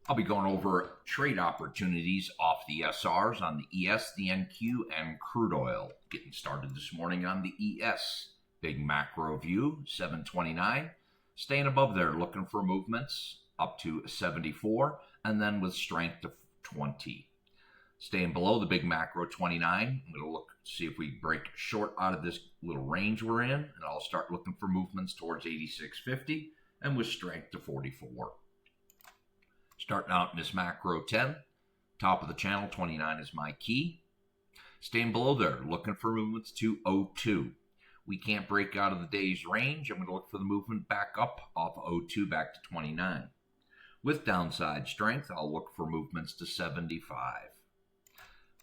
I'll be going over trade opportunities off the SRs on the ES, the NQ, and crude oil. Getting started this morning on the ES. Big macro view, 729. Staying above there, looking for movements up to 74, and then with strength to 20. Staying below the big macro 29, I'm going to look, see if we break short out of this little range we're in, and I'll start looking for movements towards 86.50 and with strength to 44. Starting out in this macro 10, top of the channel 29 is my key. Staying below there, looking for movements to 02. We can't break out of the day's range. I'm going to look for the movement back up off 02 back to 29. With downside strength, I'll look for movements to 75.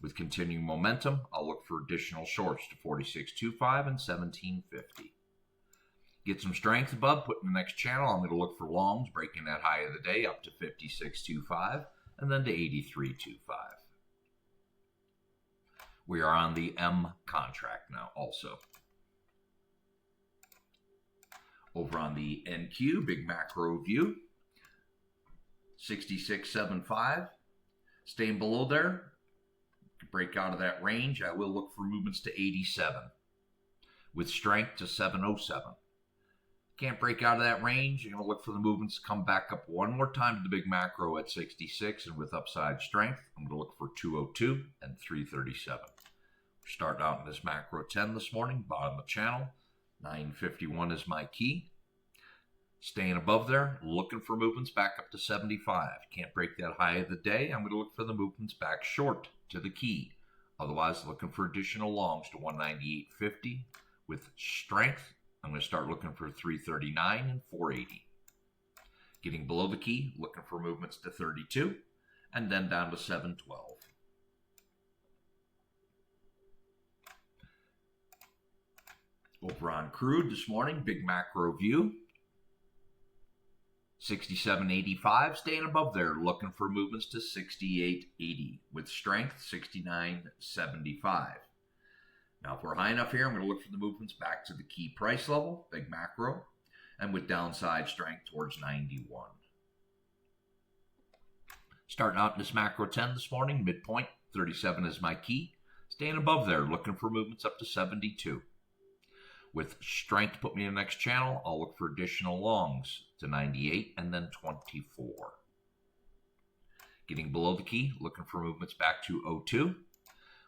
With continuing momentum, I'll look for additional shorts to 46.25 and 17.50. Get some strength above, put in the next channel. I'm going to look for longs, breaking that high of the day up to 56.25 and then to 83.25. We are on the M contract now also. Over on the NQ, big macro view, 66.75. Staying below there, break out of that range, I will look for movements to 87 with strength to 707. Can't break out of that range. You're going to look for the movements to come back up one more time to the big macro at 66, and with upside strength, I'm going to look for 202 and 337. We're starting out in this macro 10 this morning, bottom of the channel. 951 is my key. Staying above there, looking for movements back up to 75. Can't break that high of the day. I'm going to look for the movements back short to the key. Otherwise, looking for additional longs to 198.50 with strength. I'm going to start looking for 339 and 480. Getting below the key, looking for movements to 32 and then down to 712. Over on crude this morning, big macro view. 67.85, staying above there, looking for movements to 68.80 with strength 69.75. Now, if we're high enough here, I'm going to look for the movements back to the key price level, big macro, and with downside strength towards 91. Starting out in this macro 10 this morning, midpoint 37 is my key. Staying above there, looking for movements up to 72. With strength to put me in the next channel, I'll look for additional longs to 98 and then 24. Getting below the key, looking for movements back to 02.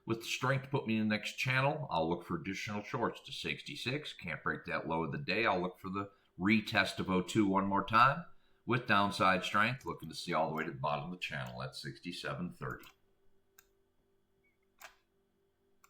With strength to put me in the next channel, I'll look for additional shorts to 66. Can't break that low of the day. I'll look for the retest of 02 one more time. With downside strength, looking to see all the way to the bottom of the channel at 67.30.